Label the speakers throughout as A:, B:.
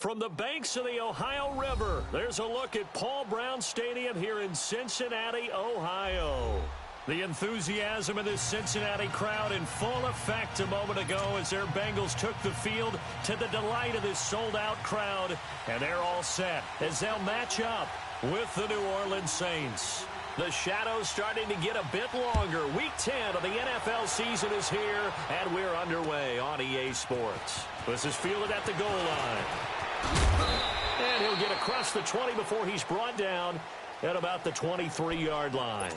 A: From the banks of the Ohio River, there's a look at Paul Brown Stadium here in Cincinnati, Ohio. The enthusiasm of this Cincinnati crowd in full effect a moment ago as their Bengals took the field to the delight of this sold-out crowd. And they're all set as they'll match up with the New Orleans Saints. The shadows starting to get a bit longer. Week 10 of the NFL season is here, and we're underway on EA Sports. This is fielded at the goal line. And he'll get across the 20 before he's brought down at about the 23-yard line.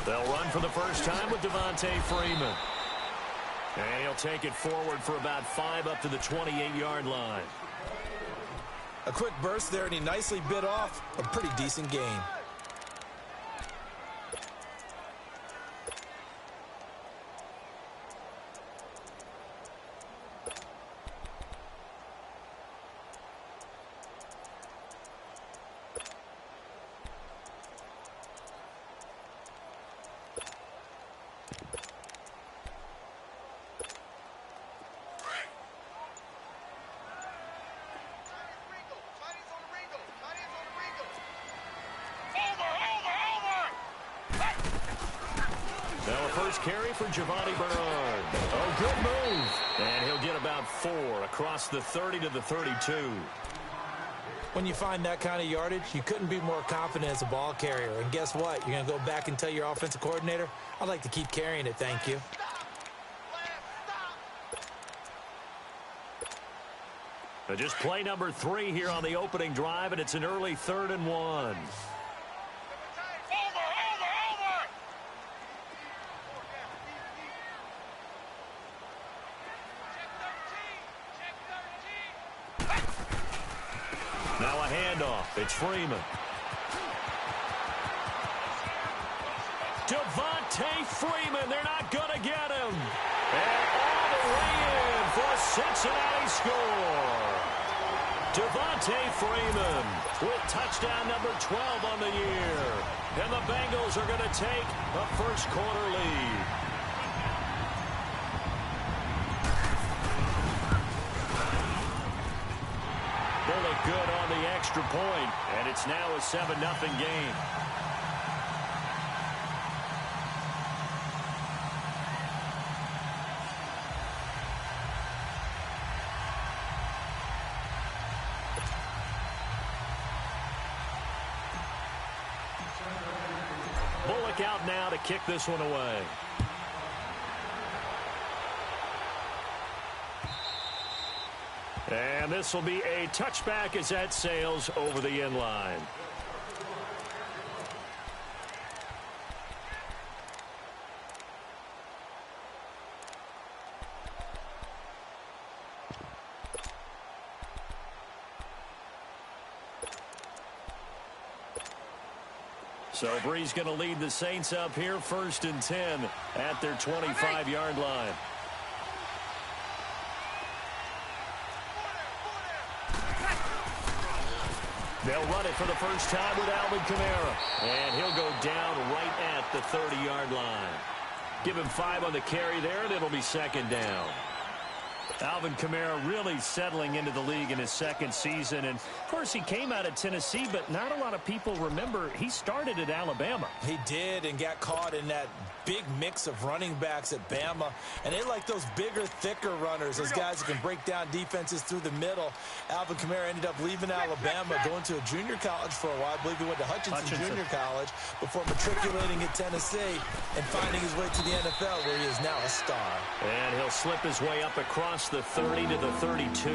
A: They'll run for the first time with Devontae Freeman. And he'll take it forward for about 5 up to the 28-yard line.
B: A quick burst there, and he nicely bit off a pretty decent gain.
A: Now a first carry for Giovanni Bernard. Oh, good move. And he'll get about 4 across the 30 to the 32.
B: When you find that kind of yardage, you couldn't be more confident as a ball carrier. And guess what? You're going to go back and tell your offensive coordinator, I'd like to keep carrying it, thank you.
A: Just play number 3 here on the opening drive, and it's an early 3rd and 1. Now a handoff. It's Freeman. Devontae Freeman. They're not going to get him. And all the way in for a Cincinnati score. Devontae Freeman with touchdown number 12 on the year. And the Bengals are going to take a first quarter lead. They look good on the extra point, and it's now a 7-0 game. Bullock out now to kick this one away. And this will be a touchback as that sails over the end line. So Bree's going to lead the Saints up here, 1st and 10 at their 25-yard line. They'll run it for the first time with Alvin Kamara. And he'll go down right at the 30-yard line. Give him 5 on the carry there, and it'll be 2nd down. Alvin Kamara really settling into the league in his 2nd season. And, of course, he came out of Tennessee, but not a lot of people remember he started at Alabama.
B: He did, and got caught in that big mix of running backs at Bama. And they like those bigger, thicker runners, those guys who can break down defenses through the middle. Alvin Kamara ended up leaving Alabama, going to a junior college for a while. I believe he went to Hutchinson Junior College before matriculating at Tennessee and finding his way to the NFL, where he is now a star.
A: And he'll slip his way up across the 30 to the 32.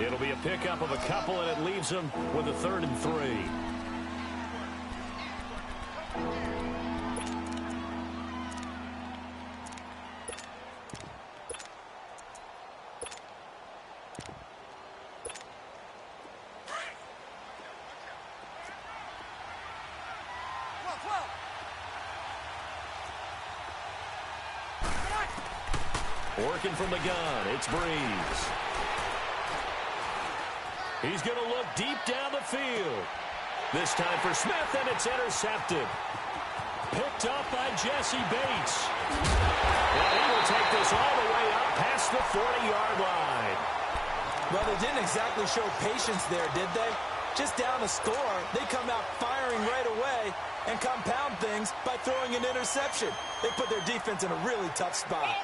A: It'll be a pickup of a couple, and it leaves him with a 3rd and 3. Working from the gun, it's Breeze. He's going to look deep down the field. This time for Smith, and it's intercepted. Picked up by Jesse Bates. And he will take this all the way up past the 40-yard line.
B: Well, they didn't exactly show patience there, did they? Just down a score, they come out firing right away and compound things by throwing an interception. They put their defense in a really tough spot.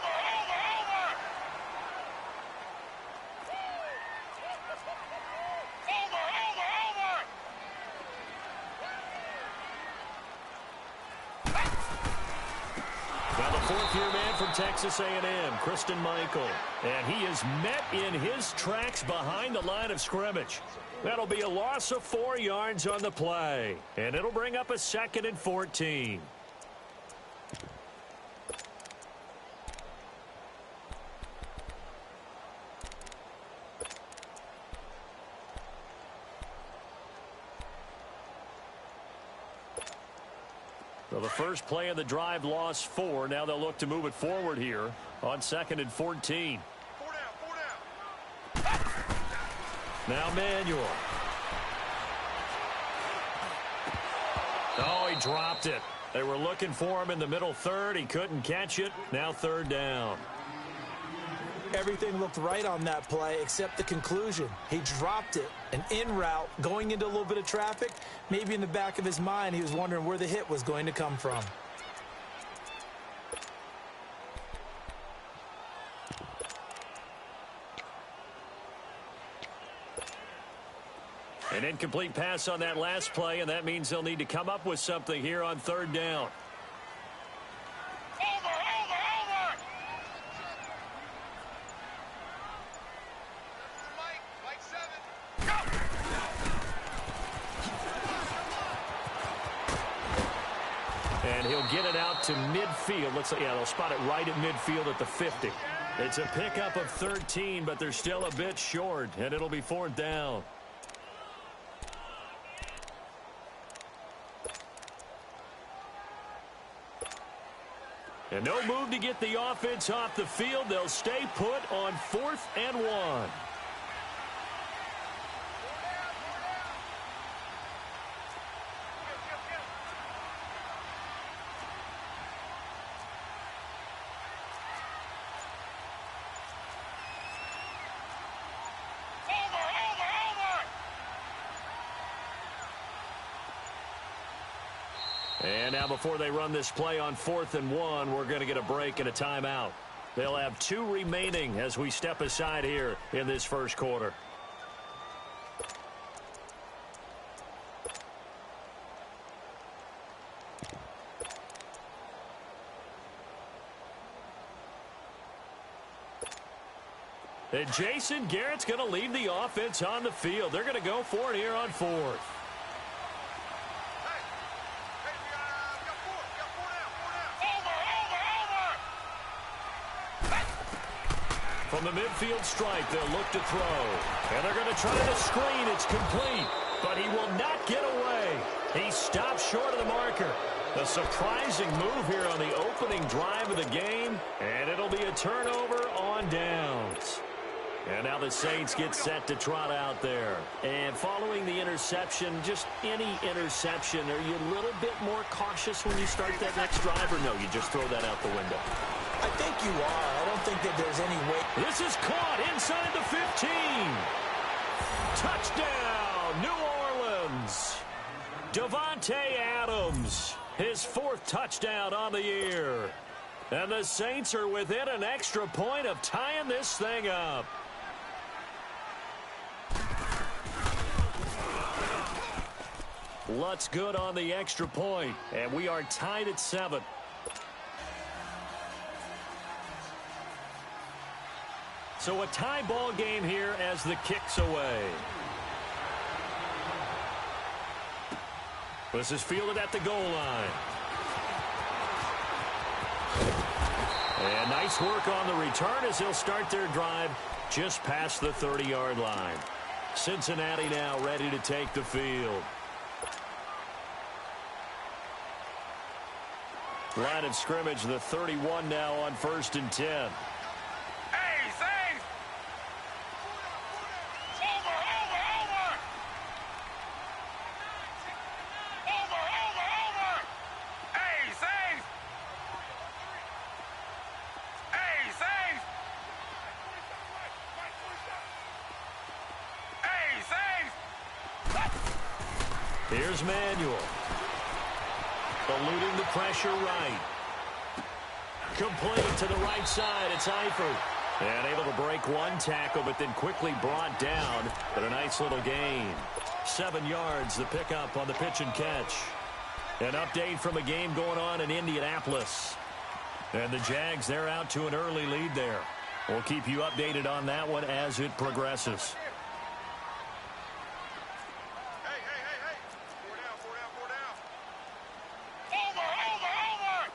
A: Fourth-year man from Texas A&M, Kristen Michael. And he is met in his tracks behind the line of scrimmage. That'll be a loss of 4 yards on the play. And it'll bring up a 2nd and 14. So the first play of the drive lost 4. Now they'll look to move it forward here on 2nd and 14.
C: 4 down.
A: Now Manuel. Oh, he dropped it. They were looking for him in the middle third. He couldn't catch it. Now 3rd down.
B: Everything looked right on that play except the conclusion. He dropped it. An in route going into a little bit of traffic. Maybe in the back of his mind he was wondering where the hit was going to come from.
A: An incomplete pass on that last play, and that means they'll need to come up with something here on 3rd down. And he'll get it out to midfield. Looks like, yeah, they'll spot it right at midfield at the 50. It's a pickup of 13, but they're still a bit short, and it'll be 4th down. And no move to get the offense off the field. They'll stay put on 4th and 1. And now before they run this play on 4th and 1, we're going to get a break and a timeout. They'll have 2 remaining as we step aside here in this first quarter. And Jason Garrett's going to leave the offense on the field. They're going to go for it here on 4th. From the midfield stripe, they'll look to throw. And they're going to try the screen. It's complete. But he will not get away. He stops short of the marker. A surprising move here on the opening drive of the game. And it'll be a turnover on downs. And now the Saints get set to trot out there. And following the interception, just any interception, are you a little bit more cautious when you start that next drive? Or no, you just throw that out the window?
B: I think you are. I don't think that there's any way.
A: This is caught inside the 15. Touchdown, New Orleans. Devontae Adams, his 4th touchdown on the year. And the Saints are within an extra point of tying this thing up. Lutz good on the extra point, and we are tied at 7. So a tie ball game here as the kick's away. This is fielded at the goal line. And nice work on the return as they'll start their drive just past the 30-yard line. Cincinnati now ready to take the field. Line of scrimmage, the 31 now on 1st and 10. Here's Manuel. Eluding the pressure right. Complete to the right side. It's Eifert. And able to break one tackle, but then quickly brought down. But a nice little gain. 7 yards, the pickup on the pitch and catch. An update from a game going on in Indianapolis. And the Jags, they're out to an early lead there. We'll keep you updated on that one as it progresses.
C: Hey, hey, hey, hey. 4 down, 4 down, 4 down. Over, over, over.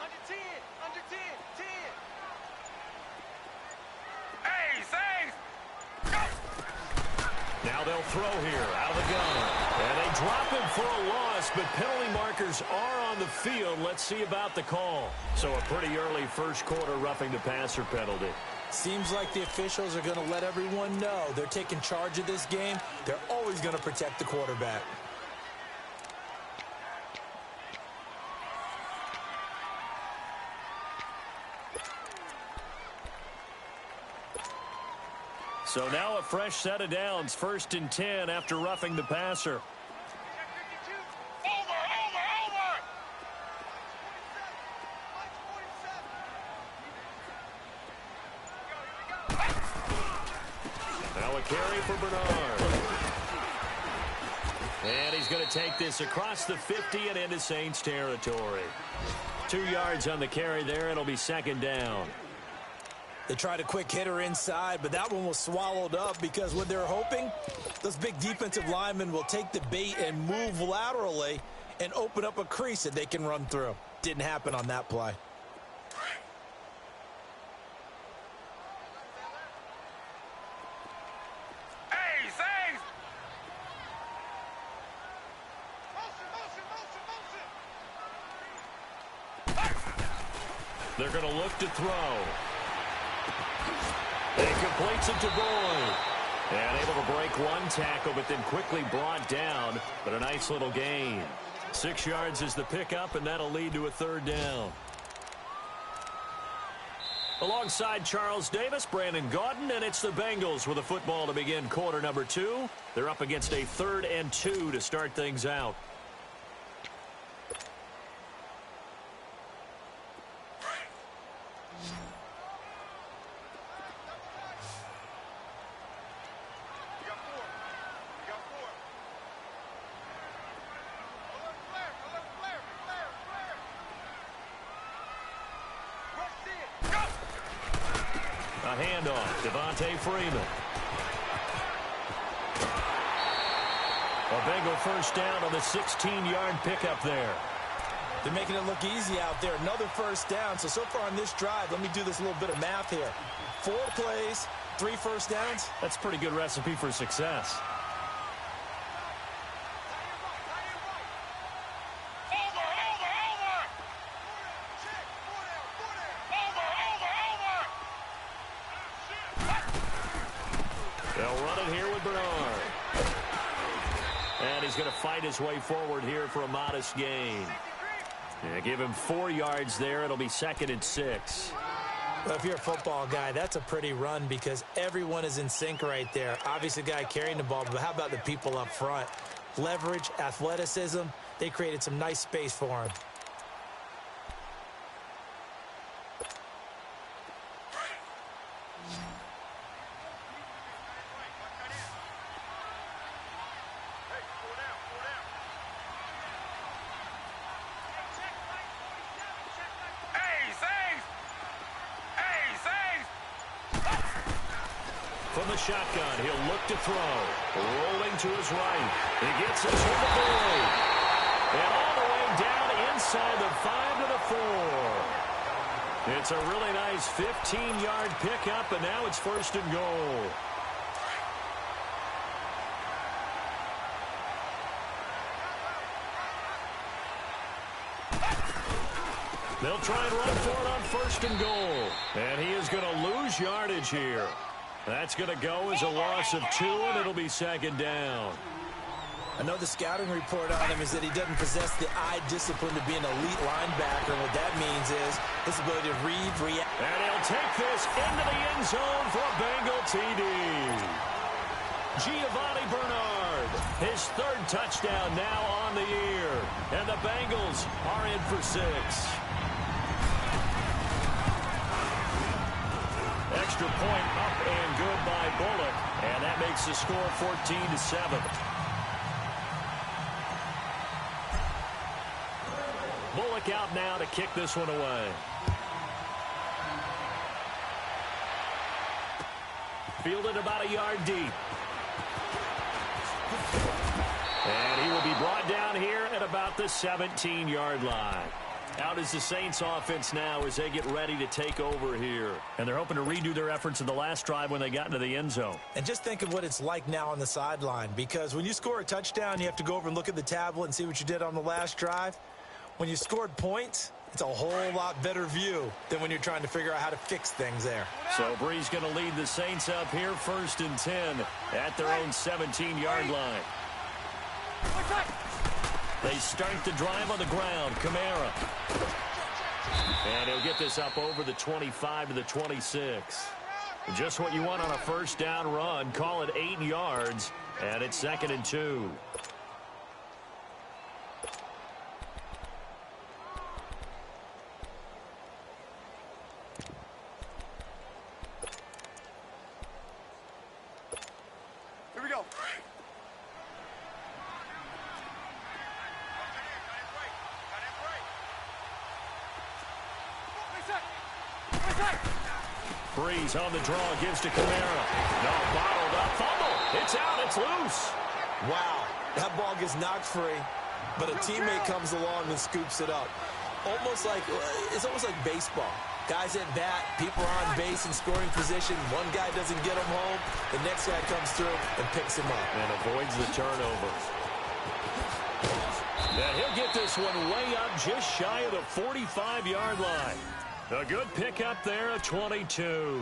C: Under 10, under 10, 10. Hey, Saints. Go.
A: Now they'll throw here out of the gun. And they drop him for a loss, but penalty markers are on the field. Let's see about the call. So a pretty early first quarter roughing the passer penalty.
B: Seems like the officials are going to let everyone know they're taking charge of this game. They're always going to protect the quarterback.
A: So now a fresh set of downs, 1st and 10 after roughing the passer.
C: Over, over, over.
A: Now a carry for Bernard. And he's going to take this across the 50 and into Saints territory. 2 yards on the carry there. It'll be 2nd down.
B: They tried a quick hitter inside, but that one was swallowed up because what they're hoping, those big defensive linemen will take the bait and move laterally and open up a crease that they can run through. Didn't happen on that play.
C: Hey, Saints. Motion, motion, motion, motion.
A: They're going to look to throw. And he completes it to Boyd. And able to break one tackle, but then quickly brought down. But a nice little gain. 6 yards is the pickup, and that'll lead to a 3rd down. Alongside Charles Davis, Brandon Gaudin, and it's the Bengals with a football to begin quarter number 2. They're up against a 3rd and 2 to start things out. A handoff, Devontae Freeman. A Bengal 1st down on the 16-yard pickup there.
B: They're making it look easy out there. Another 1st down. So far on this drive, let me do this little bit of math here. 4 plays, 3 1st downs.
A: That's a pretty good recipe for success. They'll run it here with Bernard. And he's going to fight his way forward here for a modest gain. Yeah, give him 4 yards there. It'll be 2nd and 6.
B: Well, if you're a football guy, that's a pretty run because everyone is in sync right there. Obviously, the guy carrying the ball, but how about the people up front? Leverage, athleticism, they created some nice space for him.
A: From the shotgun, he'll look to throw. Rolling to his right. He gets it to the boy. And all the way down inside the 5 to the 4. It's a really nice 15-yard pickup, and now it's 1st and goal. They'll try and run for it on 1st and goal. And he is going to lose yardage here. That's going to go as a loss of 2, and it'll be 2nd down.
B: I know the scouting report on him is that he doesn't possess the eye discipline to be an elite linebacker. And what that means is his ability to read, react.
A: And he'll take this into the end zone for a Bengal TD. Giovanni Bernard, his third touchdown now on the year. And the Bengals are in for 6. Extra point up and good by Bullock. And that makes the score 14-7. Bullock out now to kick this one away. Fielded about a yard deep. And he will be brought down here at about the 17-yard line. Out is the Saints offense now as they get ready to take over here. And they're hoping to redo their efforts in the last drive when they got into the end zone.
B: And just think of what it's like now on the sideline, because when you score a touchdown, you have to go over and look at the tablet and see what you did on the last drive. When you scored points, it's a whole lot better view than when you're trying to figure out how to fix things there.
A: So Bree's going to lead the Saints up here 1st and 10 at their own 17-yard line. They start the drive on the ground. Kamara. And he'll get this up over the 25 to the 26. Just what you want on a first down run. Call it 8 yards. And it's 2nd and 2.
C: Here we go.
A: Breeze on the draw, gives to Kamara. No, bottled up, fumble. It's out, it's loose.
B: Wow, that ball gets knocked free, but a teammate comes along and scoops it up. It's almost like baseball. Guys at bat, people are on base in scoring position. One guy doesn't get him home. The next guy comes through and picks him up.
A: And avoids the turnover. Now he'll get this one way up just shy of the 45-yard line. A good pickup there at 22.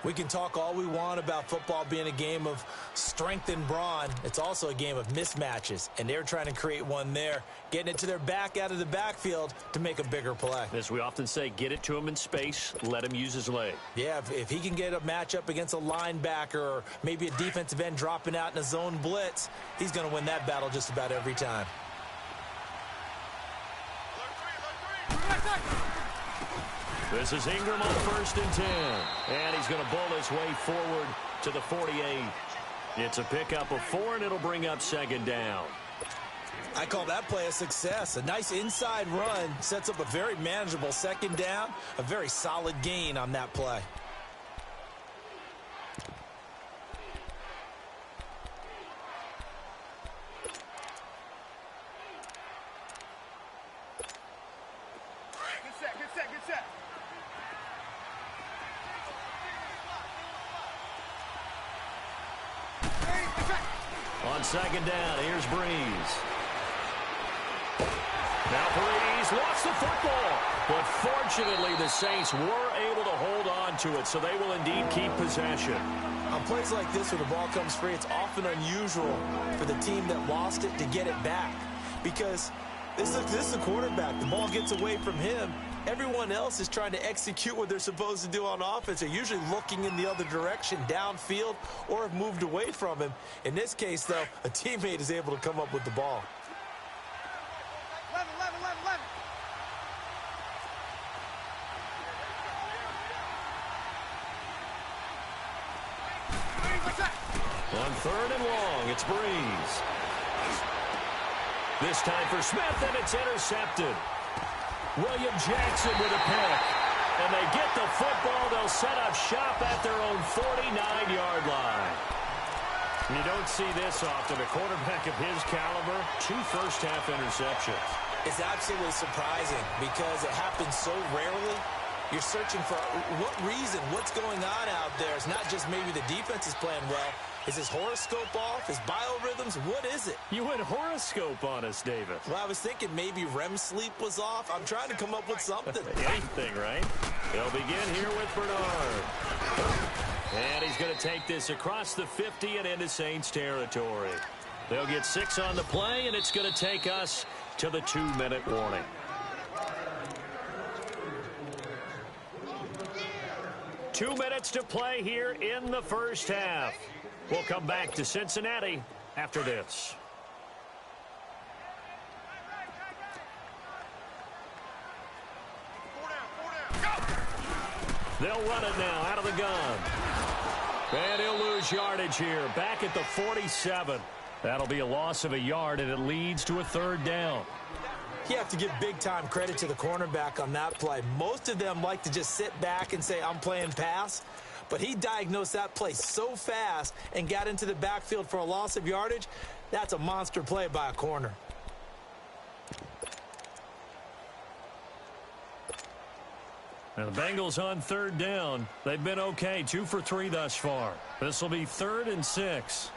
B: We can talk all we want about football being a game of strength and brawn. It's also a game of mismatches, and they're trying to create one there, getting it to their back out of the backfield to make a bigger play.
A: As we often say, get it to him in space, let him use his leg.
B: Yeah, if he can get a matchup against a linebacker or maybe a defensive end dropping out in a zone blitz, he's going to win that battle just about every time.
A: This is Ingram on 1st and 10. And he's going to bull his way forward to the 48. It's a pickup of 4, and it'll bring up 2nd down.
B: I call that play a success. A nice inside run sets up a very manageable 2nd down. A very solid gain on that play.
C: Good set.
A: On 2nd down, here's Breeze. Now Breeze lost the football. But fortunately, the Saints were able to hold on to it, so they will indeed keep possession.
B: On plays like this where the ball comes free, it's often unusual for the team that lost it to get it back. Because this is the quarterback. The ball gets away from him. Everyone else is trying to execute what they're supposed to do on offense. They're usually looking in the other direction, downfield, or have moved away from him. In this case, though, a teammate is able to come up with the ball.
C: 11.
A: On 3rd and long, it's Breeze. This time for Smith, and it's intercepted. William Jackson with a pick. And they get the football. They'll set up shop at their own 49-yard line. You don't see this often. A quarterback of his caliber, 2 first-half interceptions.
B: It's absolutely surprising because it happens so rarely. You're searching for what reason, what's going on out there. It's not just maybe the defense is playing well. Is his horoscope off? His biorhythms? What is it?
A: You went horoscope on us, David.
B: Well, I was thinking maybe REM sleep was off. I'm trying to come up with something.
A: Anything, right? They'll begin here with Bernard. And he's going to take this across the 50 and into Saints territory. They'll get 6 on the play, and it's going to take us to the 2-minute warning. Two minutes to play here in the first half. We'll come back to Cincinnati after this. They'll run it now out of the gun. And he'll lose yardage here. Back at the 47. That'll be a loss of a yard, and it leads to a third down.
B: You have to give big-time credit to the cornerback on that play. Most of them like to just sit back and say, I'm playing pass. But he diagnosed that play so fast and got into the backfield for a loss of yardage. That's a monster play by a corner.
A: Now the Bengals on third down. They've been okay, 2 for 3 thus far. This will be 3rd and 6.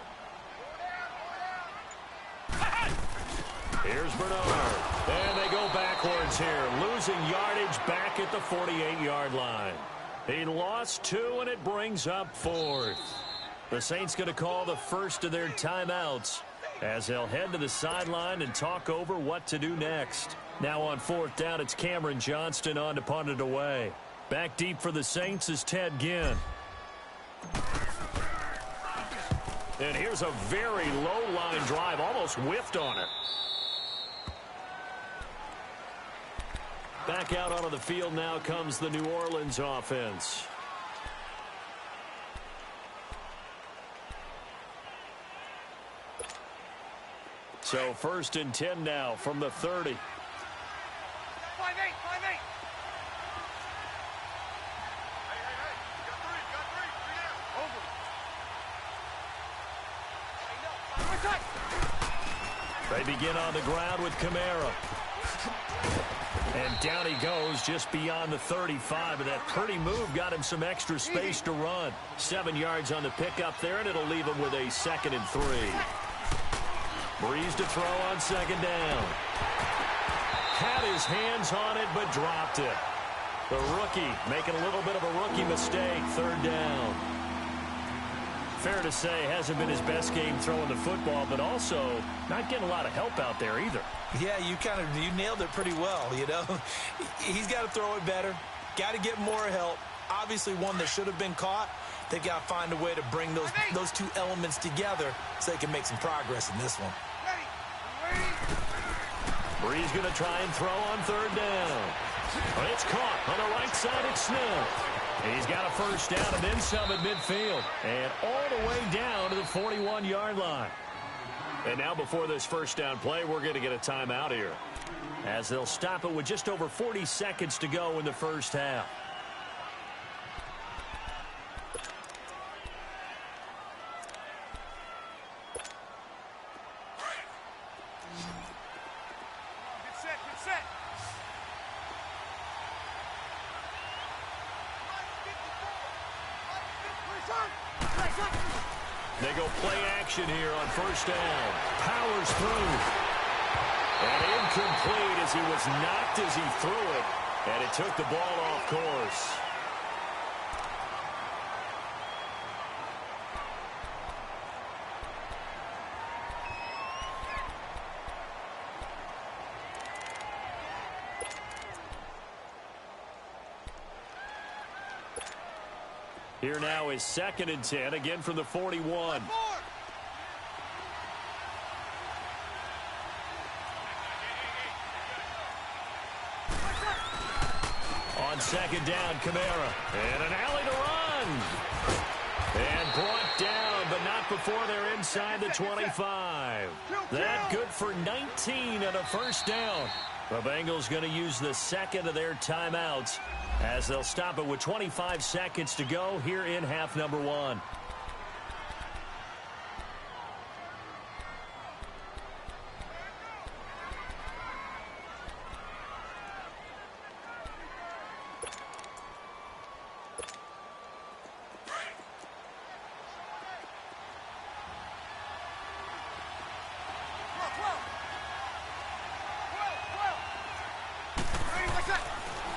A: Here's Bernard. And they go backwards here, losing yardage back at the 48-yard line. He lost 2, and it brings up 4th. The Saints going to call the first of their timeouts as they'll head to the sideline and talk over what to do next. Now on 4th down, it's Cameron Johnston on to punt it away. Back deep for the Saints is Ted Ginn. And here's a very low-line drive, almost whiffed on it. Back out onto the field now comes the New Orleans offense. So 1st and 10 now from the 30.
C: 5-8, 5-8.
A: They begin on the ground with Kamara. And down he goes just beyond the 35. And that pretty move got him some extra space to run. 7 yards on the pickup there, and it'll leave him with a 2nd and 3. Breeze to throw on 2nd down. Had his hands on it, but dropped it. The rookie making a little bit of a rookie mistake. 3rd down. Fair to say, hasn't been his best game throwing the football, but also not getting a lot of help out there either.
B: Yeah, you nailed it pretty well, you know. He's got to throw it better. Got to get more help. Obviously one that should have been caught. They've got to find a way to bring those two elements together so they can make some progress in this one.
A: Breeze going to try and throw on 3rd down. It's caught on the right side. It's Smith. He's got a 1st down and then some at midfield. And all the way down to the 41-yard line. And now before this 1st down play, we're going to get a timeout here, as they'll stop it with just over 40 seconds to go in the 1st half.
C: Get set.
A: They go play action here on 1st down. Powers through. And incomplete as he was knocked as he threw it. And it took the ball off course. Here now is 2nd and 10, again from the 41. On 2nd down, Kamara. And an alley to run. And brought down, but not before they're inside the 25. That good for 19 and a 1st down. The Bengals going to use the 2nd of their timeouts, as they'll stop it with 25 seconds to go here in half number 1.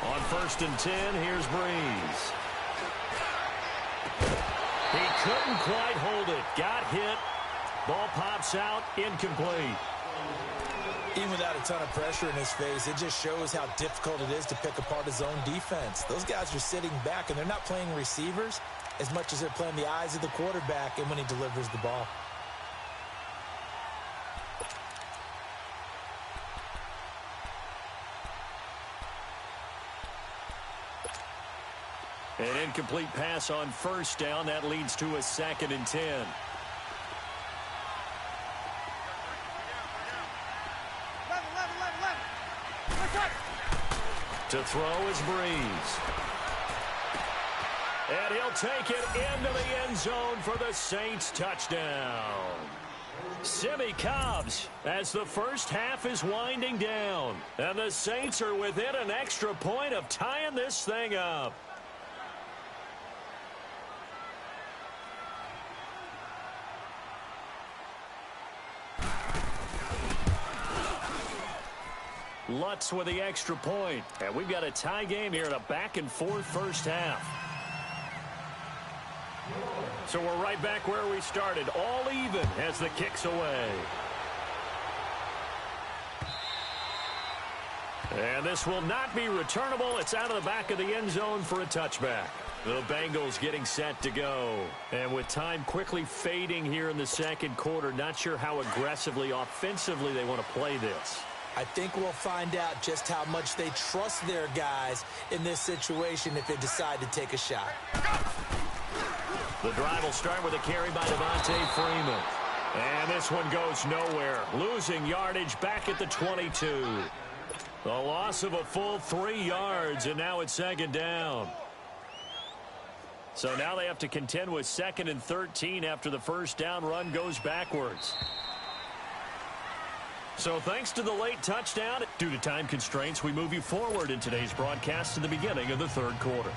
A: On 1st and 10, here's Breeze. He couldn't quite hold it. Got hit. Ball pops out. Incomplete.
B: Even without a ton of pressure in his face, it just shows how difficult it is to pick apart his own defense. Those guys are sitting back, and they're not playing receivers. as much as they're playing the eyes of the quarterback and when he delivers the ball.
A: An incomplete pass on first down. That leads to a 2nd and 10. To throw is Breeze. And he'll take it into the end zone for the Saints touchdown. Simmie Cobbs as the first half is winding down. And the Saints are within an extra point of tying this thing up. Lutz with the extra point. And we've got a tie game here in a back-and-forth first half. So we're right back where we started. All even as the kick's away. And this will not be returnable. It's out of the back of the end zone for a touchback. The Bengals getting set to go. And with time quickly fading here in the second quarter, not sure how aggressively, offensively they want to play this.
B: I think we'll find out just how much they trust their guys in this situation if they decide to take a shot.
A: The drive will start with a carry by Devontae Freeman. And this one goes nowhere. Losing yardage back at the 22. The loss of a full 3 yards, and now it's 2nd down. So now they have to contend with 2nd and 13 after the first down run goes backwards. So thanks to the late touchdown, due to time constraints, we move you forward in today's broadcast to the beginning of the third quarter.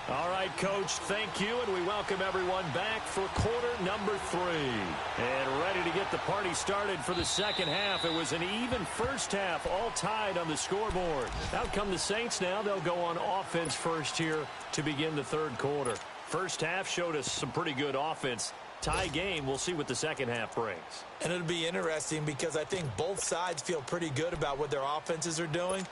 A: All right, Coach, thank you, and we welcome everyone back for quarter number 3. And ready to get the party started for the second half. It was an even first half, all tied on the scoreboard. Out come the Saints now. They'll go on offense first here to begin the third quarter. First half showed us some pretty good offense. Tie game, we'll see what the second half brings.
B: And it'll be interesting because I think both sides feel pretty good about what their offenses are doing.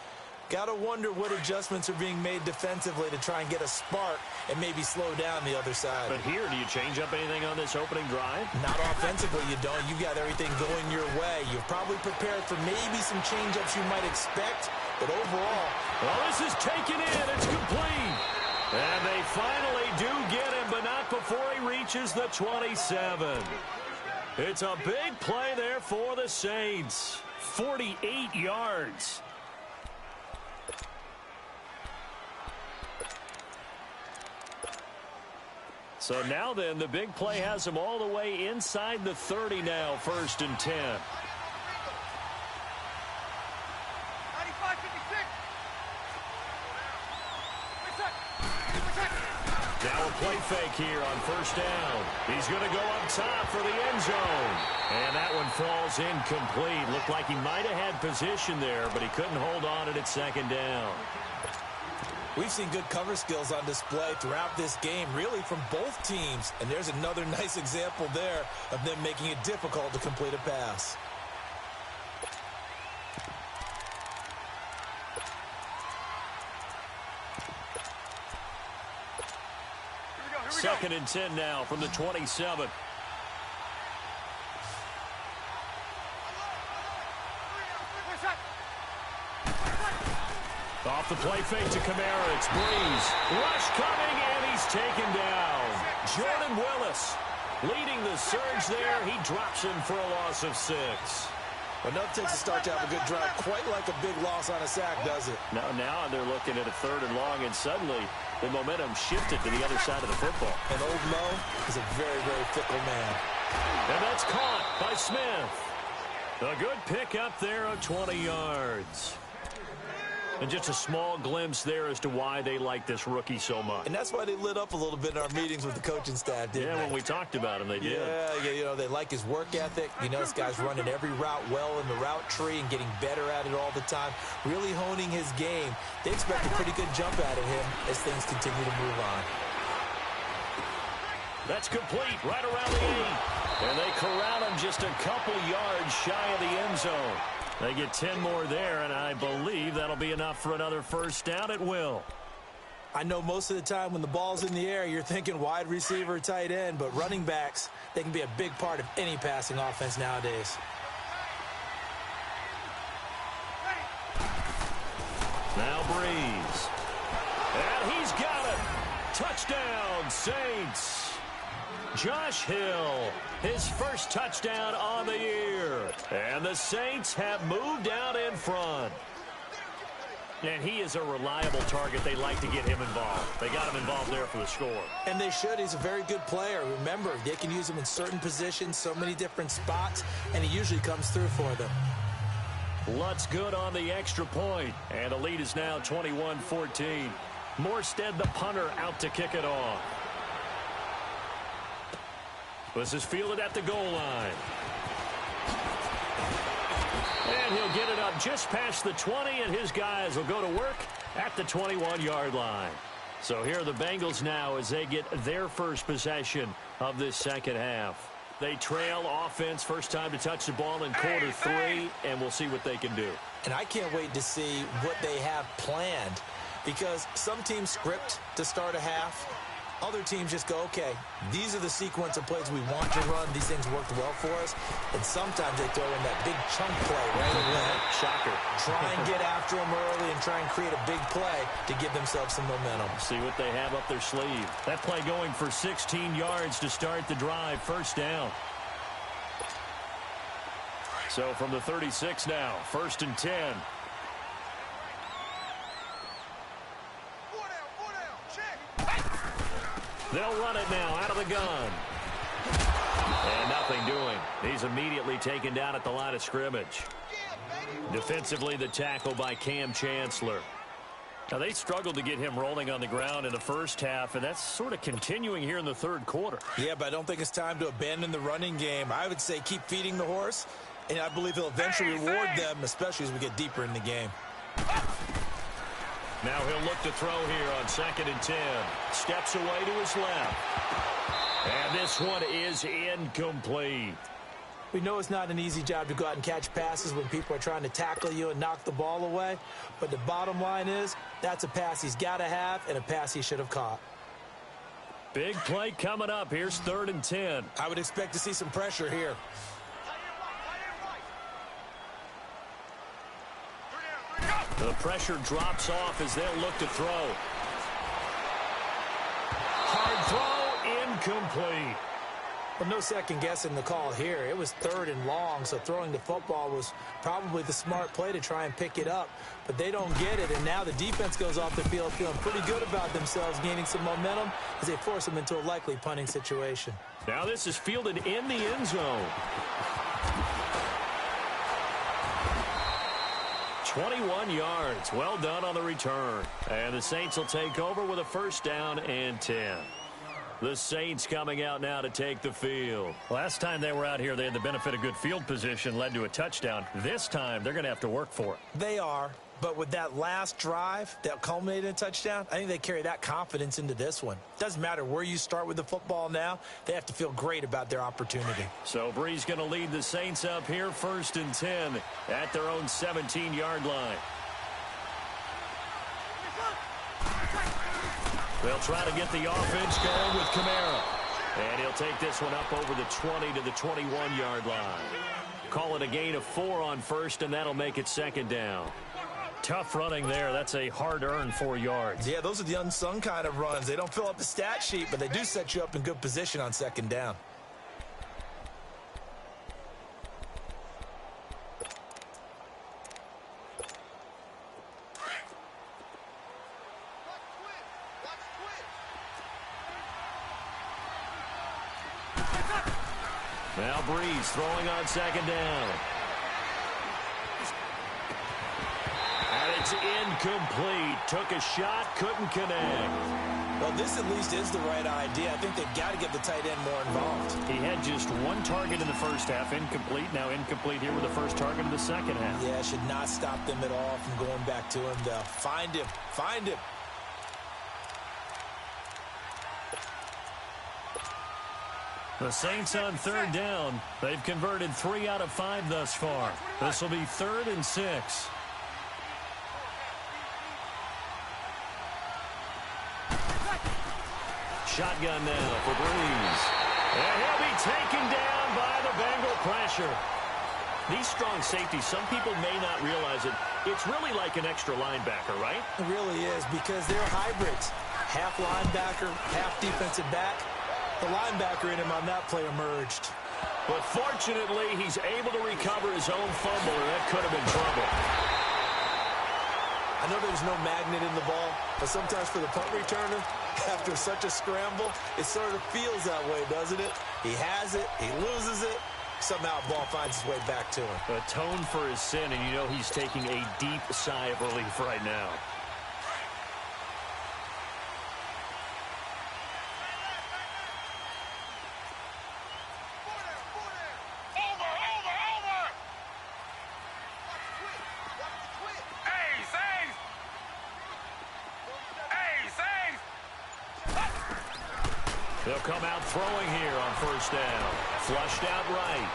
B: Got to wonder what adjustments are being made defensively to try and get a spark and maybe slow down the other side.
A: But here, do you change up anything on this opening drive?
B: Not offensively, you don't. You've got everything going your way. You're probably prepared for maybe some change-ups you might expect, but overall...
A: Well, this is taken in. It's complete. And they finally do get him, but not before he reaches the 27. It's a big play there for the Saints. 48 yards. So now then, the big play has him all the way inside the 30 now, 1st and 10.
C: 95-56.
A: Now a play fake here on first down. He's going to go up top for the end zone. And that one falls incomplete. Looked like he might have had position there, but he couldn't hold on it at 2nd down.
B: We've seen good cover skills on display throughout this game, really from both teams. And there's another nice example there of them making it difficult to complete a pass.
C: Here we go.
A: 2nd and 10 now from the 27. Off the play fake to Kamara. It's Breeze. Rush coming, and he's taken down. Jordan Willis leading the surge there. He drops him for a loss of 6.
B: Enough takes a start to have a good drive. Quite like a big loss on a sack, does it?
A: Now they're looking at a 3rd and long, and suddenly the momentum shifted to the other side of the football.
B: And Old Mo is a very, very fickle man.
A: And that's caught by Smith. A good pickup there of 20 yards. And just a small glimpse there as to why they like this rookie so much.
B: And that's why they lit up a little bit in our meetings with the coaching staff, didn't they?
A: When we talked about him, they did.
B: Yeah, you know, they like his work ethic. You know, this guy's running every route well in the route tree and getting better at it all the time, really honing his game. They expect a pretty good jump out of him as things continue to move on.
A: That's complete, right around the 8. And they corral him just a couple yards shy of the end zone. They get 10 more there, and I believe that'll be enough for another first down. It will.
B: I know most of the time when the ball's in the air, you're thinking wide receiver, tight end, but running backs, they can be a big part of any passing offense nowadays.
A: Now Breeze. And he's got it. Touchdown, Saints. Josh Hill, his first touchdown on the year. And the Saints have moved out in front. And he is a reliable target. They like to get him involved. They got him involved there for the score.
B: And they should. He's a very good player. Remember, they can use him in certain positions, so many different spots, and he usually comes through for them.
A: Lutz good on the extra point. And the lead is now 21-14. Morstead, the punter, out to kick it off. This is fielded at the goal line. And he'll get it up just past the 20, and his guys will go to work at the 21-yard line. So here are the Bengals now as they get their first possession of this second half. They trail offense, first time to touch the ball in quarter 3, and we'll see what they can do.
B: And I can't wait to see what they have planned, because some teams script to start a half. Other teams just go, okay, these are the sequence of plays we want to run. These things worked well for us. And sometimes they throw in that big chunk play right away.
A: Shocker.
B: Try and get after them early and try and create a big play to give themselves some momentum.
A: See what they have up their sleeve. That play going for 16 yards to start the drive. First down. So from the 36 now, 1st and 10. They'll run it now out of the gun. And nothing doing. He's immediately taken down at the line of scrimmage. Defensively, the tackle by Cam Chancellor. Now, they struggled to get him rolling on the ground in the first half, and that's sort of continuing here in the third quarter.
B: Yeah, but I don't think it's time to abandon the running game. I would say keep feeding the horse, and I believe he'll eventually reward them, especially as we get deeper in the game.
A: Now he'll look to throw here on 2nd and 10. Steps away to his left. And this one is incomplete.
B: We know it's not an easy job to go out and catch passes when people are trying to tackle you and knock the ball away. But the bottom line is, that's a pass he's got to have and a pass he should have caught.
A: Big play coming up. Here's 3rd and 10.
B: I would expect to see some pressure here.
A: The pressure drops off as they'll look to throw. Hard throw, incomplete.
B: Well, no second guessing the call here. It was 3rd and long, so throwing the football was probably the smart play to try and pick it up. But they don't get it, and now the defense goes off the field feeling pretty good about themselves, gaining some momentum as they force them into a likely punting situation.
A: Now this is fielded in the end zone. 21 yards. Well done on the return. And the Saints will take over with a 1st down and 10. The Saints coming out now to take the field. Last time they were out here, they had the benefit of good field position, led to a touchdown. This time, they're going to have to work for it.
B: They are. But with that last drive that culminated in a touchdown, I think they carry that confidence into this one. Doesn't matter where you start with the football now. They have to feel great about their opportunity.
A: So Breeze going to lead the Saints up here 1st and 10 at their own 17-yard line. They'll try to get the offense going with Kamara. And he'll take this one up over the 20 to the 21-yard line. Call it a gain of 4 on 1st, and that'll make it 2nd down. Tough running there. That's a hard-earned 4 yards.
B: Yeah, those are the unsung kind of runs. They don't fill up the stat sheet, but they do set you up in good position on 2nd down.
A: Now Breeze throwing on 2nd down. And it's incomplete. Took a shot, couldn't connect.
B: Well, this at least is the right idea. I think they've got to get the tight end more involved.
A: He had just 1 target in the first half, incomplete. Now incomplete here with the first target in the second half.
B: Yeah, should not stop them at all from going back to him. They'll find him. Find him.
A: The Saints on 3rd down. They've converted 3 out of 5 thus far. This will be 3rd and 6. shotgun now for Breeze. And he'll be taken down by the Bengal pressure. These strong safeties, some people may not realize it. It's really like an extra linebacker, right?
B: It really is, because they're hybrids. Half linebacker, half defensive back. The linebacker in him on that play emerged.
A: But fortunately, he's able to recover his own fumble, or that could have been trouble.
B: I know there's no magnet in the ball, but sometimes for the punt returner, after such a scramble, it sort of feels that way, doesn't it? He has it, he loses it, somehow the ball finds its way back to him.
A: Atone for his sin, and you know he's taking a deep sigh of relief right now. They'll come out throwing here on first down. Flushed out right.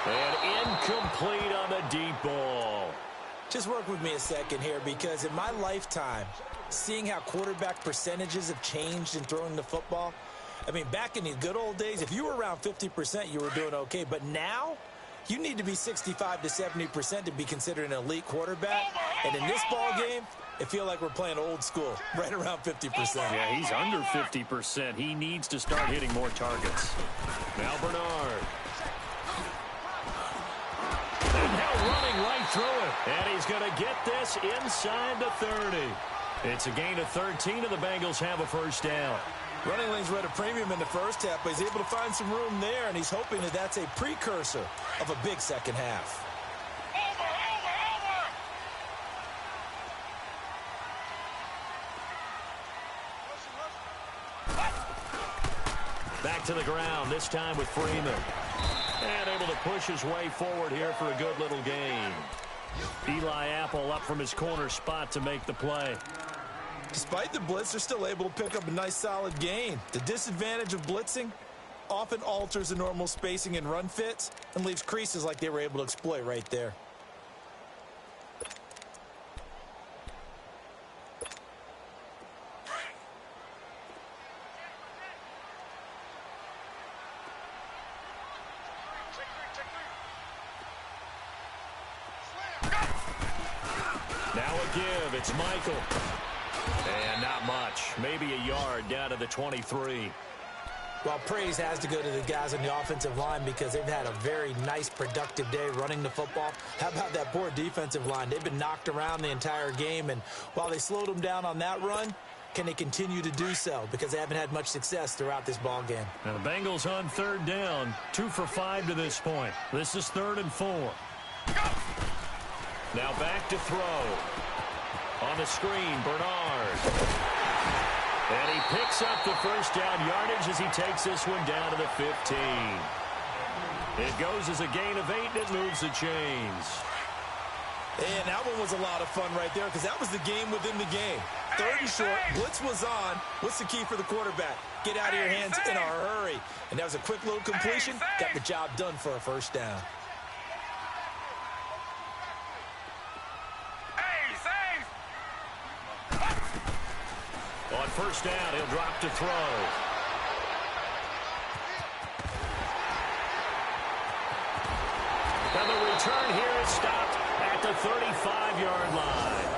A: And incomplete on the deep ball.
B: Just work with me a second here, because in my lifetime, seeing how quarterback percentages have changed in throwing the football, I mean, back in the good old days, if you were around 50%, you were doing okay. But now, you need to be 65 to 70% to be considered an elite quarterback. And in this ball game, it feels like we're playing old school, right around 50%.
A: Yeah, he's under 50%. He needs to start hitting more targets. Now Bernard. And now running right through it. And he's going to get this inside the 30. It's a gain of 13, and the Bengals have a first down.
B: Running lanes were at a premium in the first half, but he's able to find some room there, and he's hoping that that's a precursor of a big second half.
A: Back to the ground, this time with Freeman. And able to push his way forward here for a good little gain. Eli Apple up from his corner spot to make the play.
B: Despite the blitz, they're still able to pick up a nice solid gain. The disadvantage of blitzing often alters the normal spacing and run fits and leaves creases like they were able to exploit right there.
A: Now a give, it's Michael. And not much, maybe a yard down to the 23.
B: Well, praise has to go to the guys on the offensive line, because they've had a very nice, productive day running the football. How about that poor defensive line? They've been knocked around the entire game, and while they slowed them down on that run, can they continue to do so? Because they haven't had much success throughout this ball game.
A: Now the Bengals on third down, 2 for 5 to this point. This is 3rd and 4. Now back to throw. On the screen, Bernard. And he picks up the first down yardage as he takes this one down to the 15. It goes as a gain of 8, and it moves the chains.
B: And that one was a lot of fun right there, because that was the game within the game. 3rd and short, blitz was on. What's the key for the quarterback? Get out of your hands in a hurry. And that was a quick little completion. Got the job done for a first down.
A: On first down, he'll drop to throw. And the return here is stopped at the 35-yard line.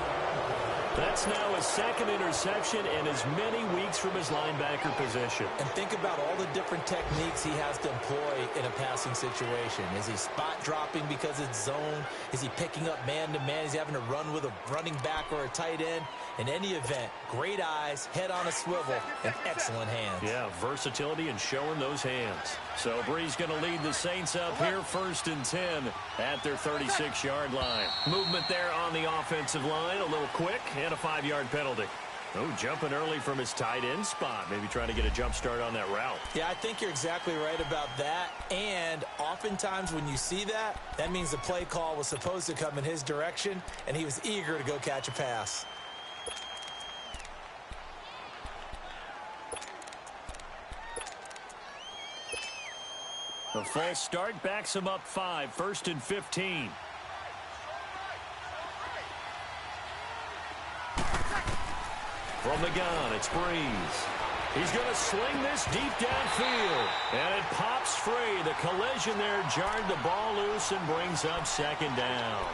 A: That's now his 2nd interception and as many weeks from his linebacker position.
B: And think about all the different techniques he has to employ in a passing situation. Is he spot dropping because it's zone? Is he picking up man-to-man? Is he having to run with a running back or a tight end? In any event, great eyes, head on a swivel, and excellent hands.
A: Yeah, versatility and showing those hands. So Bree's going to lead the Saints up here 1st and 10 at their 36-yard line. Movement there on the offensive line, a little quick, and a 5-yard penalty. Oh, jumping early from his tight end spot. Maybe trying to get a jump start on that route.
B: Yeah, I think you're exactly right about that. And oftentimes when you see that, that means the play call was supposed to come in his direction, and he was eager to go catch a pass.
A: The false start backs him up 5, 1st and 15. From the gun, it's Breeze. He's going to sling this deep downfield. And it pops free. The collision there jarred the ball loose and brings up second down.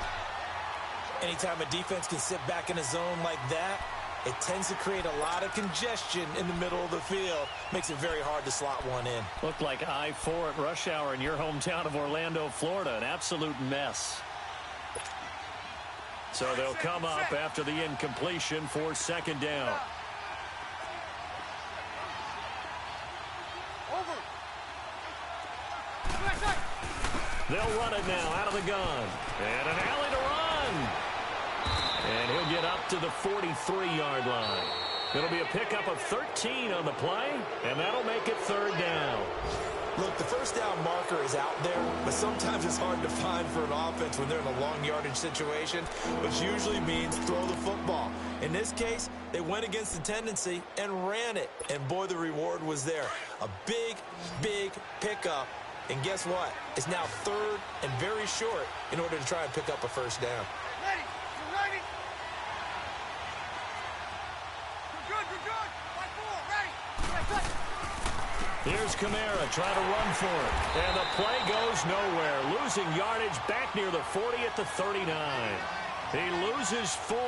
B: Anytime a defense can sit back in a zone like that, it tends to create a lot of congestion in the middle of the field. Makes it very hard to slot one in.
A: Looked like I-4 at rush hour in your hometown of Orlando, Florida. An absolute mess. So they'll come up after the incompletion for second down. They'll run it now out of the gun. And an alley to run. And he'll get up to the 43-yard line. It'll be a pickup of 13 on the play, and that'll make it third down.
B: Look, the first down marker is out there, but sometimes it's hard to find for an offense when they're in a long yardage situation, which usually means throw the football. In this case, they went against the tendency and ran it, and boy, the reward was there. A big, big pickup, and guess what? It's now third and very short in order to try and pick up a first down.
C: Ready. You're ready. You're good. You're good. 5-4. Ready.
A: Here's Kamara trying to run for it. And the play goes nowhere. Losing yardage back near the 40 at the 39. He loses 4,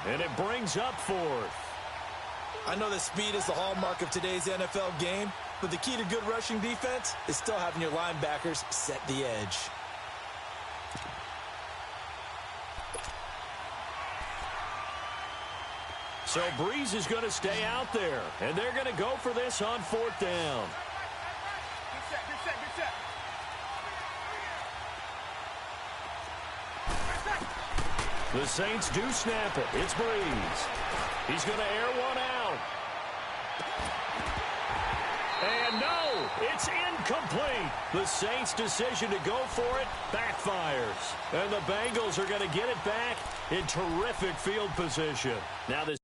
A: and it brings up 4th.
B: I know that speed is the hallmark of today's NFL game, but the key to good rushing defense is still having your linebackers set the edge.
A: So Breeze is going to stay out there, and they're going to go for this on 4th down.
C: Good set.
A: The Saints do snap it. It's Breeze. He's going to air one out. And no, it's incomplete. The Saints' decision to go for it backfires. And the Bengals are going to get it back in terrific field position. Now this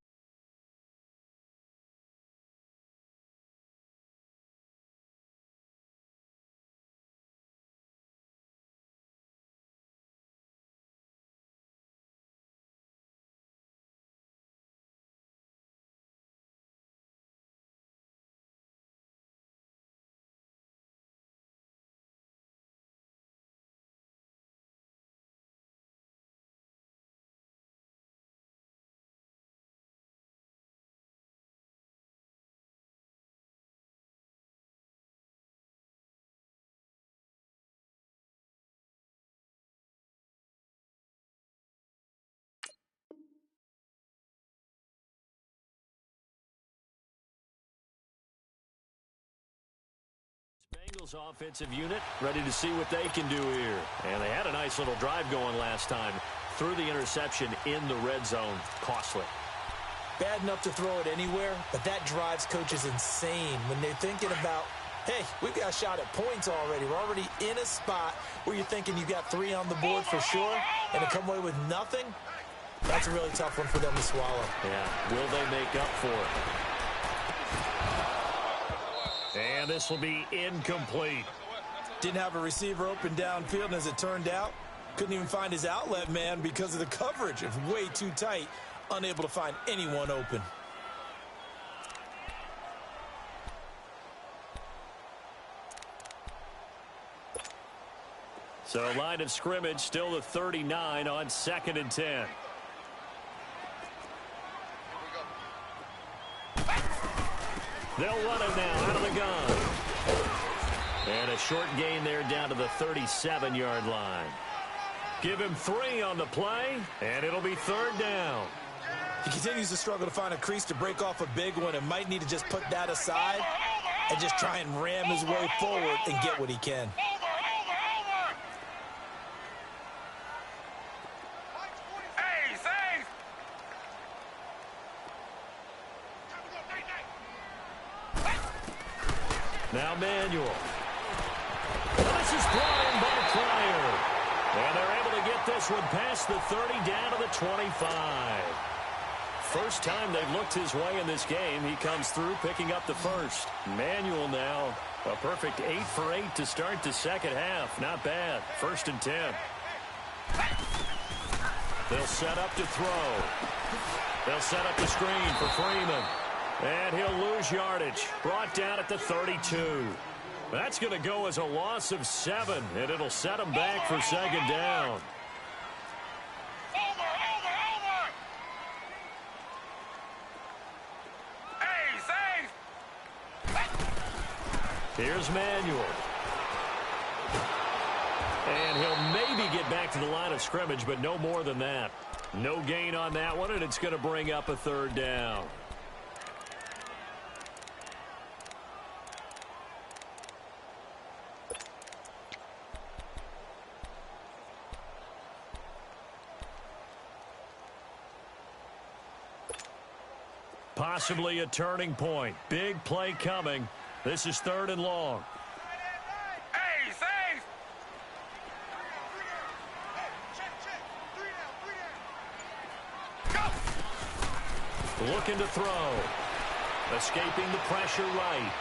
A: Bengals offensive unit ready to see what they can do here. And they had a nice little drive going last time. Threw the interception in the red zone. Costly.
B: Bad enough to throw it anywhere, but that drives coaches insane when they're thinking about, hey, we've got a shot at points already. We're already in a spot where you're thinking you got 3 on the board for sure, and to come away with nothing, that's a really tough one for them to swallow.
A: Yeah, will they make up for it? And this will be incomplete.
B: Didn't have a receiver open downfield, and as it turned out, couldn't even find his outlet man because of the coverage. It's way too tight, unable to find anyone open.
A: So line of scrimmage still the 39 on 2nd and 10. They'll run it now out of the gun. And a short gain there down to the 37-yard line. Give him 3 on the play, and it'll be 3rd down.
B: He continues to struggle to find a crease to break off a big one and might need to just put that aside and just try and ram his way forward and get what he can.
A: Now Manuel. This is brought in by Pryor. And they're able to get this one past the 30 down to the 25. First time they've looked his way in this game. He comes through picking up the first. Manuel now. A perfect 8 for 8 to start the second half. Not bad. 1st and 10. They'll set up to throw. They'll set up the screen for Freeman. And he'll lose yardage. Brought down at the 32. That's going to go as a loss of 7, and it'll set him back for second down.
C: Over. Hey, save.
A: Here's Manuel. And he'll maybe get back to the line of scrimmage, but no more than that. No gain on that one, and it's going to bring up a third down. Possibly a turning point. Big play coming. This is 3rd and long.
C: Hey, save. Go.
A: Looking to throw. Escaping the pressure right.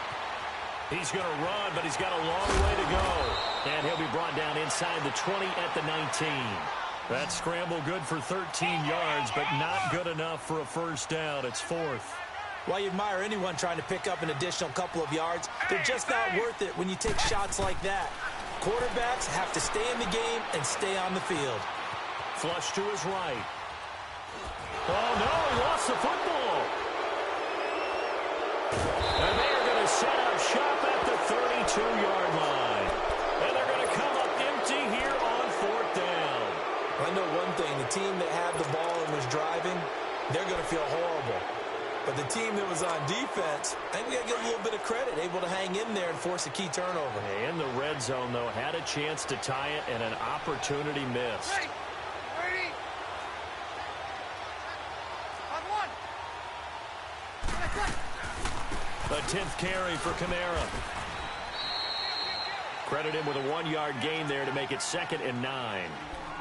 A: He's going to run, but he's got a long way to go. And he'll be brought down inside the 20 at the 19. That scramble good for 13 yards, but not good enough for a first down. It's 4th.
B: While you admire anyone trying to pick up an additional couple of yards, they're just not worth it when you take shots like that. Quarterbacks have to stay in the game and stay on the field.
A: Flush to his right. Oh, no, he lost the football. And they are going to set up shop at the 32-yard line. And they're going to come up empty here on 4th down.
B: I know one thing, the team that had the ball and was driving, they're going to feel horrible. But the team that was on defense, I think we got to give a little bit of credit, able to hang in there and force a key turnover.
A: In the red zone, though, had a chance to tie it and an opportunity missed.
C: Ready. On one.
A: A 10th carry for Kamara. Credit him with a 1-yard gain there to make it 2nd and 9.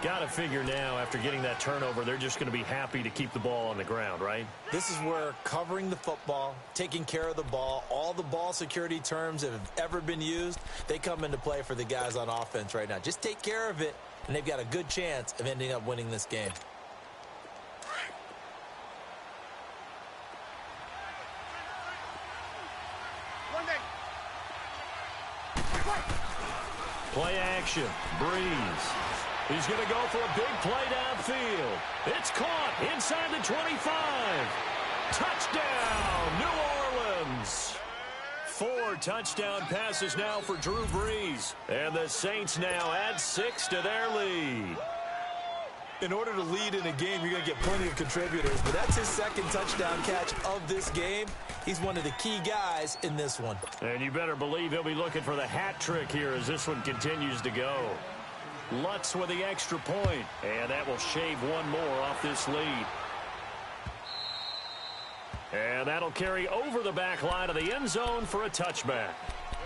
A: Got to figure now, after getting that turnover, they're just going to be happy to keep the ball on the ground, right?
B: This is where covering the football, taking care of the ball, all the ball security terms that have ever been used, they come into play for the guys on offense right now. Just take care of it, and they've got a good chance of ending up winning this game.
A: Play action. Breeze. He's going to go for a big play downfield. It's caught inside the 25. Touchdown, New Orleans. 4 touchdown passes now for Drew Brees. And the Saints now add 6 to their lead.
B: In order to lead in a game, you're going to get plenty of contributors, but that's his 2nd touchdown catch of this game. He's one of the key guys in this one.
A: And you better believe he'll be looking for the hat trick here as this one continues to go. Lutz with the extra point, and that will shave 1 more off this lead. And that'll carry over the back line of the end zone for a touchback.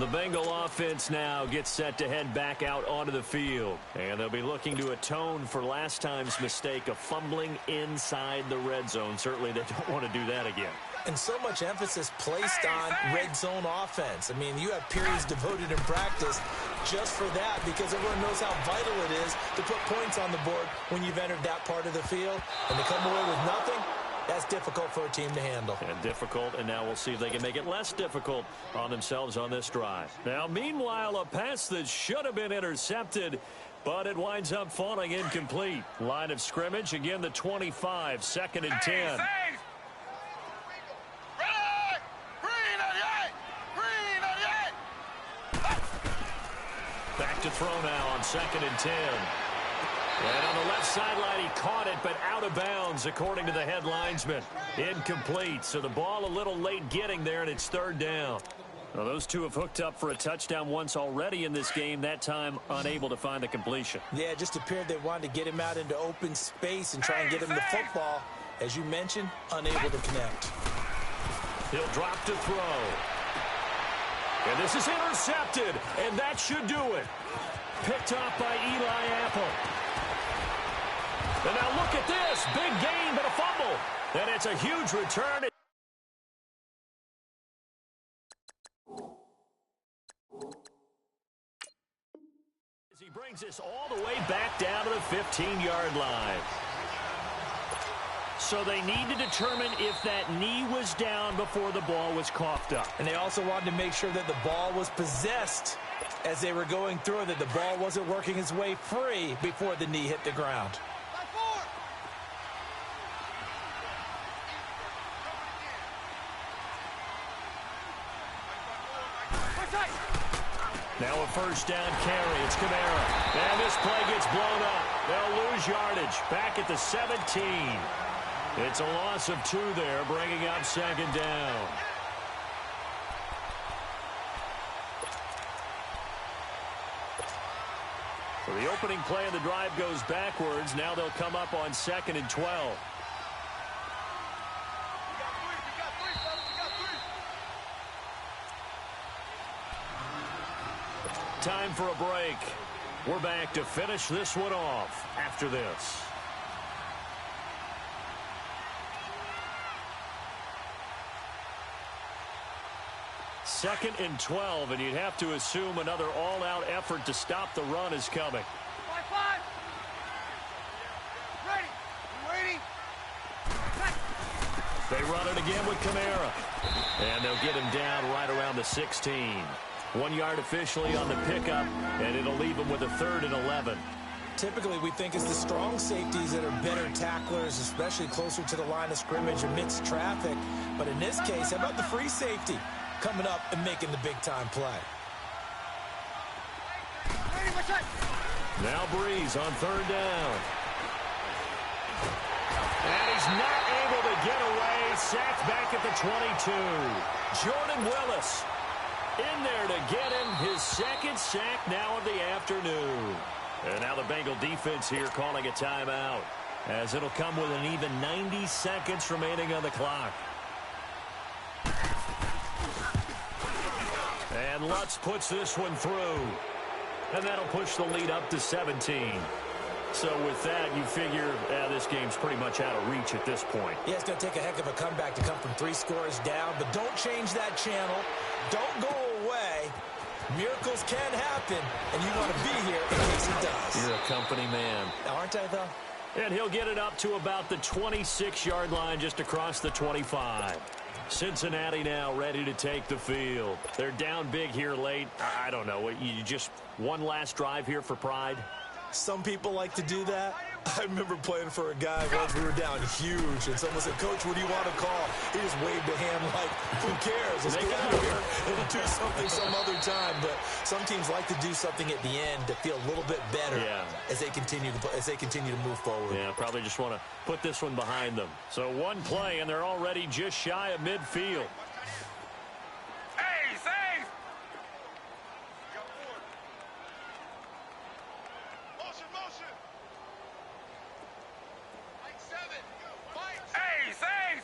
A: The Bengal offense now gets set to head back out onto the field. And they'll be looking to atone for last time's mistake of fumbling inside the red zone. Certainly they don't want to do that again.
B: And so much emphasis placed on red zone offense. I mean, you have periods devoted in practice just for that because everyone knows how vital it is to put points on the board when you've entered that part of the field. And to come away with nothing, that's difficult for a team to handle.
A: And difficult, and now we'll see if they can make it less difficult on themselves on this drive. Now, meanwhile, a pass that should have been intercepted, but it winds up falling incomplete. Line of scrimmage, again, the 25, 2nd and 10. Back to throw now on 2nd and 10. And on the left sideline, he caught it, but out of bounds, according to the head linesman. Incomplete, so the ball a little late getting there, and it's 3rd down. Well, those two have hooked up for a touchdown once already in this game, that time unable to find the completion.
B: Yeah, it just appeared they wanted to get him out into open space and try and get him the football. As you mentioned, unable to connect.
A: He'll drop to throw. And this is intercepted, and that should do it. Picked off by Eli Apple. And now look at this. Big gain, but a fumble. And it's a huge return. As he brings this all the way back down to the 15-yard line. So they need to determine if that knee was down before the ball was coughed up.
B: And they also wanted to make sure that the ball was possessed as they were going through it, that the ball wasn't working its way free before the knee hit the ground.
A: Now a first down carry. It's Kamara. And this play gets blown up. They'll lose yardage. Back at the 17. It's a loss of 2 there, bringing up second down. So the opening play of the drive goes backwards. Now they'll come up on 2nd and 12. Time for a break. We're back to finish this one off after this. Second and 12, and you'd have to assume another all-out effort to stop the run is coming.
C: 5-5. Ready. Ready.
A: They run it again with Kamara. And they'll get him down right around the 16. 1 yard officially on the pickup, and it'll leave him with a 3rd and 11.
B: Typically, we think it's the strong safeties that are better tacklers, especially closer to the line of scrimmage amidst traffic. But in this case, how about the free safety coming up and making the big-time play?
A: Now Breeze on 3rd down. And he's not able to get away. Sacked back at the 22. Jordan Willis in there to get him his 2nd sack now of the afternoon. And now the Bengal defense here calling a timeout, as it'll come with an even 90 seconds remaining on the clock. And Lutz puts this one through. And that'll push the lead up to 17. So with that, you figure this game's pretty much out of reach at this point.
B: Yeah, it's going to take a heck of a comeback to come from 3 scores down. But don't change that channel. Don't go away. Miracles can happen, and you want to be here in case it does.
A: You're a company man.
B: Aren't I, though?
A: And he'll get it up to about the 26-yard line, just across the 25. Cincinnati now ready to take the field. They're down big here late. I don't know. You just one last drive here for pride?
B: Some people like to do that. I remember playing for a guy once we were down huge, and someone said, "Coach, what do you want to call?" He just waved a hand like, "Who cares? Let's get out of here and do something some other time." But some teams like to do something at the end to feel a little bit better as they continue to move forward.
A: Yeah, probably just want to put this one behind them. So one play, and they're already just shy of midfield.
C: Hey, save! Motion, motion! Like 7. Hey, save!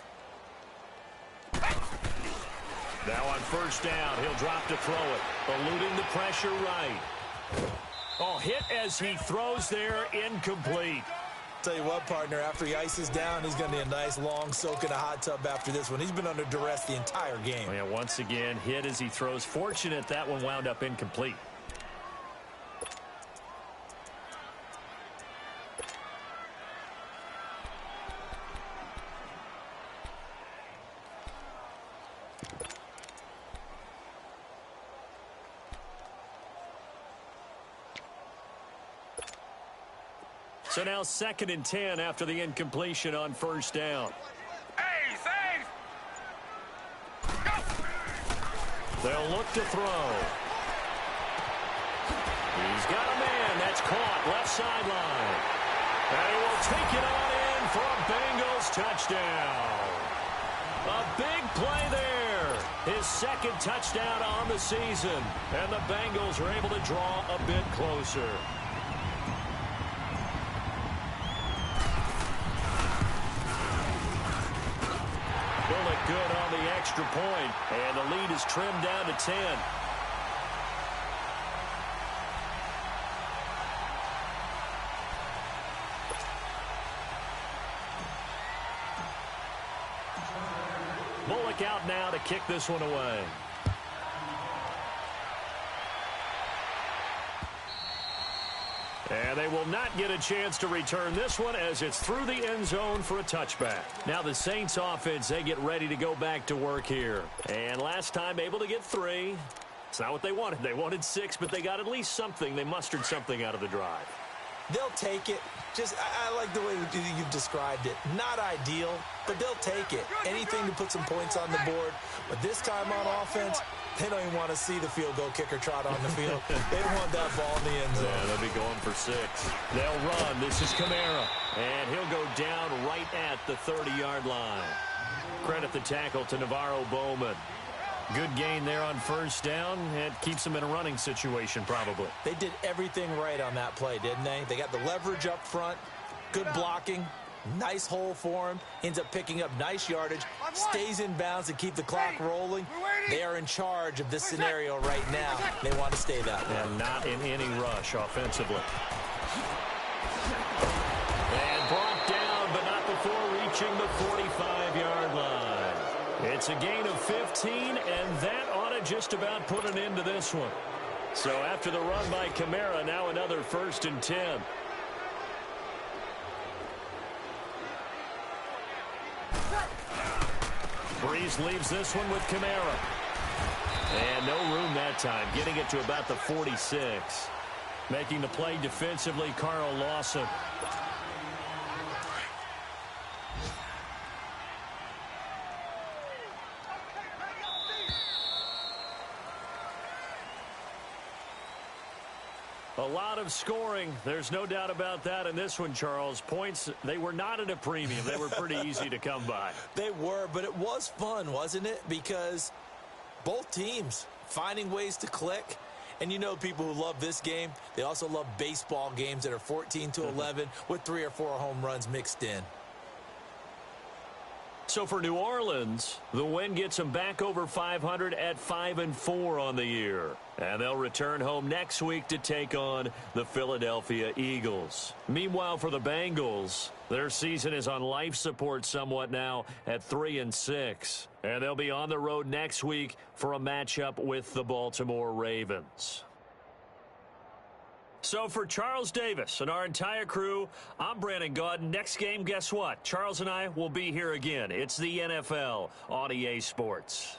A: Now on first down, he'll drop to throw it. Eluding the pressure right. Oh, hit as he throws there, incomplete.
B: Tell you what, partner, after he ices down, he's going to need a nice long soak in a hot tub after this one. He's been under duress the entire game.
A: Oh, yeah, once again, hit as he throws. Fortunate that one wound up incomplete. So now 2nd and 10 after the incompletion on first down.
C: Hey, save! Go!
A: They'll look to throw. He's got a man. That's caught left sideline. And he will take it on in for a Bengals touchdown. A big play there. His 2nd touchdown on the season. And the Bengals are able to draw a bit closer. Good on the extra point, and the lead is trimmed down to 10. Bullock out now to kick this one away. And they will not get a chance to return this one as it's through the end zone for a touchback. Now the Saints offense, they get ready to go back to work here. And last time able to get 3. It's not what they wanted. They wanted 6, but they got at least something. They mustered something out of the drive.
B: They'll take it. I like the way you've described it. Not ideal, but they'll take it. Anything to put some points on the board. But this time on offense, they don't even want to see the field goal kicker trot on the field. They want that ball in the end zone.
A: Yeah, they'll be going for 6. They'll run. This is Kamara. And he'll go down right at the 30-yard line. Credit the tackle to Navarro Bowman. Good gain there on first down. It keeps them in a running situation probably.
B: They did everything right on that play, didn't they? They got the leverage up front, good blocking, nice hole for him, ends up picking up nice yardage, stays in bounds to keep the clock rolling. They are in charge of this scenario right now. They want to stay that way.
A: And not in any rush offensively. And brought down, but not before reaching the 45-yard line. It's a gain of 15, and that ought to just about put an end to this one. So after the run by Kamara, now another 1st and 10. Breeze leaves this one with Kamara. And no room that time, getting it to about the 46. Making the play defensively, Carl Lawson. A lot of scoring. There's no doubt about that in this one, Charles. Points, they were not at a premium. They were pretty easy to come by.
B: They were, but it was fun, wasn't it? Because both teams finding ways to click. And you know people who love this game, they also love baseball games that are 14-11 with 3 or 4 home runs mixed in.
A: So for New Orleans, the win gets them back over 500 at 5-4 on the year. And they'll return home next week to take on the Philadelphia Eagles. Meanwhile, for the Bengals, their season is on life support somewhat now at 3-6. And they'll be on the road next week for a matchup with the Baltimore Ravens. So for Charles Davis and our entire crew, I'm Brandon Gaudin. Next game, guess what? Charles and I will be here again. It's the NFL on EA Sports.